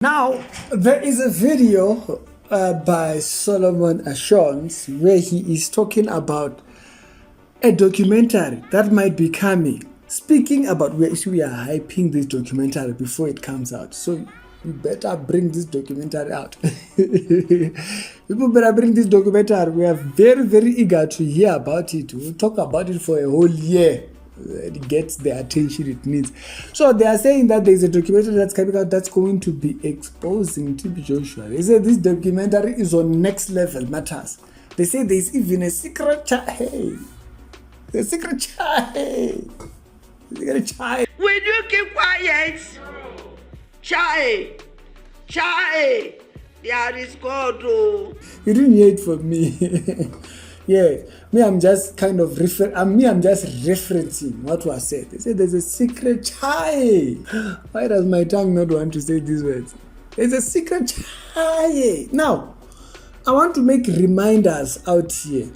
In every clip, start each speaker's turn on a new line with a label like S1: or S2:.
S1: Now, there is a video by Solomon Ashons where he is talking about a documentary that might be coming. Speaking about we are hyping this documentary before it comes out. So you better bring this documentary out. People better bring this documentary. We are very, very eager to hear about it. We'll talk about it for a whole year. It gets the attention it needs. So they are saying that there's a documentary that's coming out that's going to be exposing TB Joshua. They say this documentary is on next level matters. They say there's even a secret child. The secret child. Secret child.
S2: Will you keep quiet? Child. There is God. Oh.
S1: You didn't hear it from me. Yeah, I'm just referencing what was said. They said there's a secret child. Why does my tongue not want to say these words? There's a secret child. Now, I want to make reminders out here.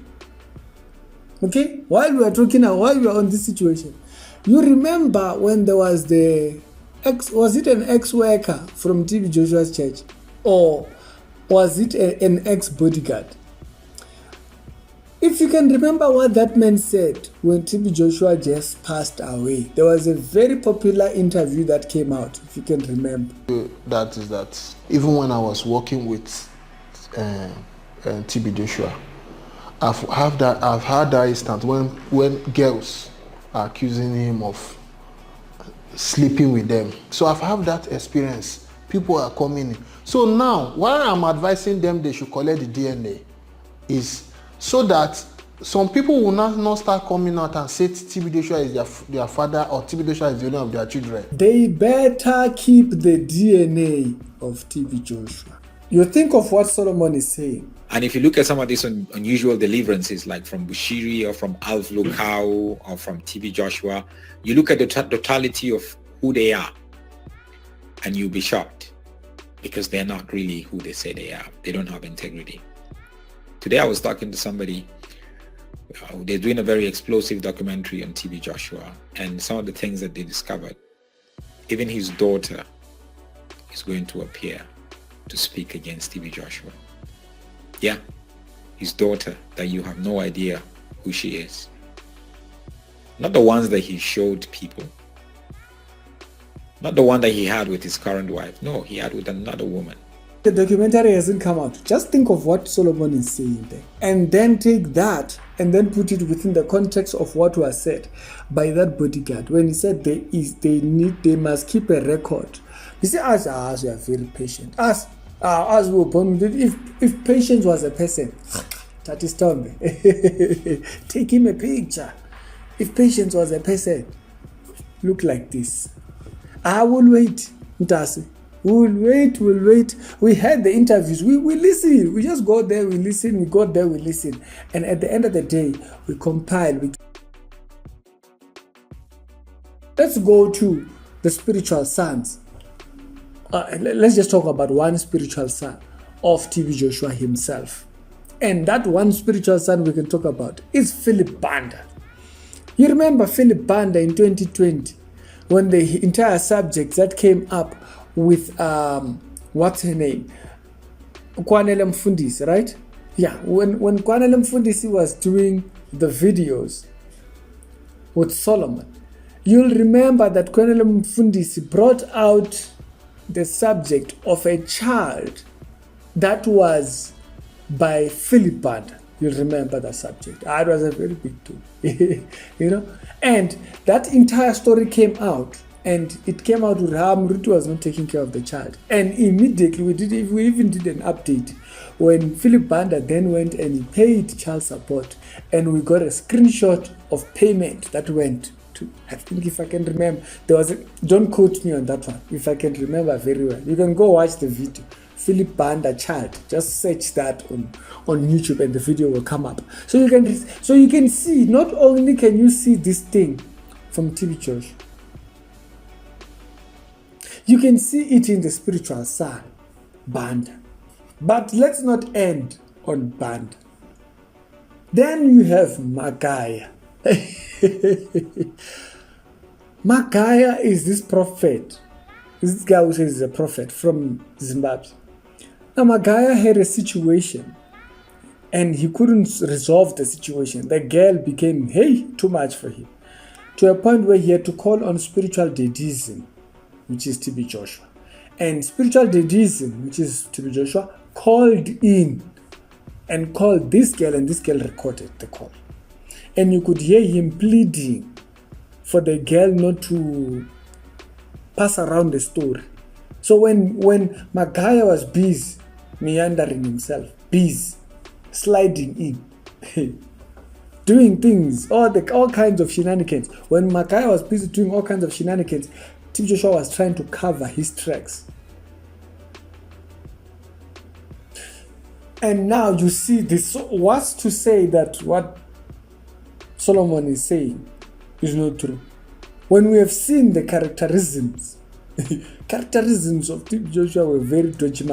S1: Okay? While we are on this situation, you remember when there was was it an ex-worker from TB Joshua's church? Or was it an ex-bodyguard? If you can remember what that man said when TB Joshua just passed away, there was a very popular interview that came out, if you can remember.
S3: That is that even when I was working with TB Joshua, I've had that instance when girls are accusing him of sleeping with them. So I've had that experience. People are coming in. So now, why I'm advising them they should collect the DNA is so that some people will not start coming out and say TB Joshua is their father or TB Joshua is the owner of their children.
S1: They better keep the DNA of TB Joshua. You think of what Solomon is saying.
S4: And if you look at some of these unusual deliverances, like from Bushiri or from Alf Lukau or from TB Joshua, you look at the totality of who they are and you'll be shocked because they're not really who they say they are. They don't have integrity. Today I was talking to somebody, they're doing a very explosive documentary on TB Joshua, and some of the things that they discovered, even his daughter is going to appear to speak against TB Joshua. Yeah, his daughter, that you have no idea who she is. Not the ones that he showed people. Not the one that he had with his current wife. No, he had with another woman.
S1: The documentary hasn't come out. Just think of what Solomon is saying there. And then take that and then put it within the context of what was said by that bodyguard when he said they must keep a record. You see, us we are very patient. Us we were born with it. If patience was a person, that is Tommy. Take him a picture. If patience was a person, look like this. I will wait. We'll wait. We had the interviews. We listen. We just go there, we listen. We go there, we listen. And at the end of the day, we compile. Let's go to the spiritual sons. Let's just talk about one spiritual son of TB Joshua himself. And that one spiritual son we can talk about is Philip Banda. You remember Philip Banda in 2020 when the entire subject that came up with what's her name, Kwanele Mfundisi, right? Yeah, when Kwanele Mfundisi was doing the videos with Solomon, you'll remember that Kwanele Mfundisi brought out the subject of a child that was by Philip Banda. You'll remember that subject. It was a very big deal, and that entire story came out. And it came out with how Mrutu was not taking care of the child. And immediately we even did an update when Philip Banda then went and he paid child support. And we got a screenshot of payment that went to, I think if I can remember, don't quote me on that one, if I can remember very well. You can go watch the video. Philip Banda child. Just search that on YouTube and the video will come up. So you can see, not only can you see this thing from TB Joshua, you can see it in the spiritual son, Banda. But let's not end on Banda. Then you have Magaya. Magaya is this prophet This guy who says he's a prophet from Zimbabwe. Now, Magaya had a situation and he couldn't resolve the situation. The girl became, too much for him. To a point where he had to call on spiritual deism, which is TB Joshua. And spiritual deism, which is TB Joshua, called in and called this girl, and this girl recorded the call. And you could hear him pleading for the girl not to pass around the story. So when Magaya was busy meandering himself, busy sliding in, doing things, all kinds of shenanigans. When Magaya was busy doing all kinds of shenanigans, TB Joshua was trying to cover his tracks. And now you see this. What's to say that what Solomon is saying is not true? When we have seen the characterisms of TB Joshua were very dodgy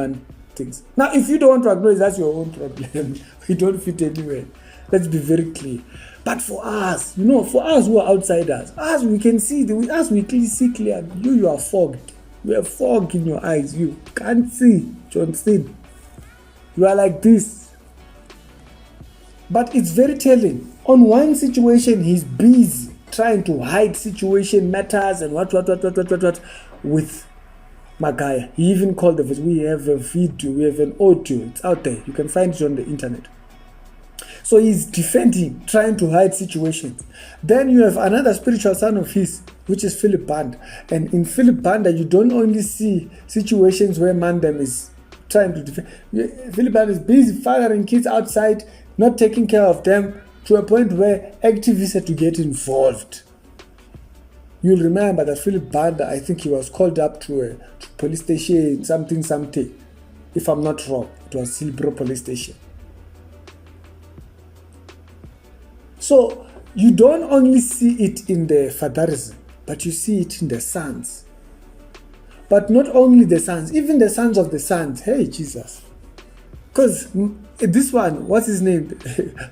S1: things. Now, if you don't want to acknowledge, that's your own problem. We don't fit anywhere. Let's be very clear. But for us, for us who are outsiders, us we can see, we see clear. You are fogged. You have fog in your eyes. You can't see. John Cena. You are like this. But it's very telling. On one situation, he's busy trying to hide situation matters and what with Magaya. He even called the voice. We have a video, we have an audio. It's out there. You can find it on the internet. So he's defending, trying to hide situations. Then you have another spiritual son of his, which is Philip Banda. And in Philip Banda, you don't only see situations where Mandem is trying to defend. Philip Banda is busy fathering kids outside, not taking care of them, to a point where activists had to get involved. You'll remember that Philip Banda, I think he was called up to a police station, something. If I'm not wrong, it was Silbro police station. So you don't only see it in the fatherism, but you see it in the sons. But not only the sons, even the sons of the sons. Hey, Jesus. Because this one, what's his name?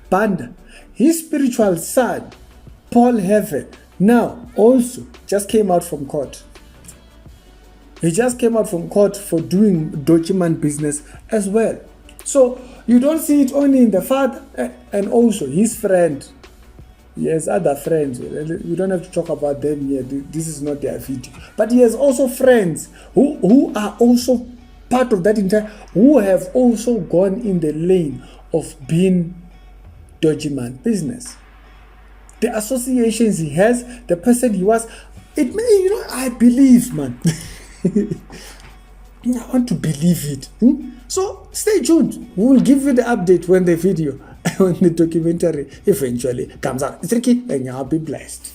S1: Banda. His spiritual son, Paul Heaven, now also just came out from court. He just came out from court for doing document business as well. So you don't see it only in the father and also his friend. He has other friends. We don't have to talk about them here. This is not their video. But he has also friends who are also part of that entire, who have also gone in the lane of being dodgy man business. The associations he has, the person he was, I believe, man. I want to believe it. So stay tuned. We will give you the update when the video, when the documentary eventually comes out. It's Ricky, and you'll be blessed.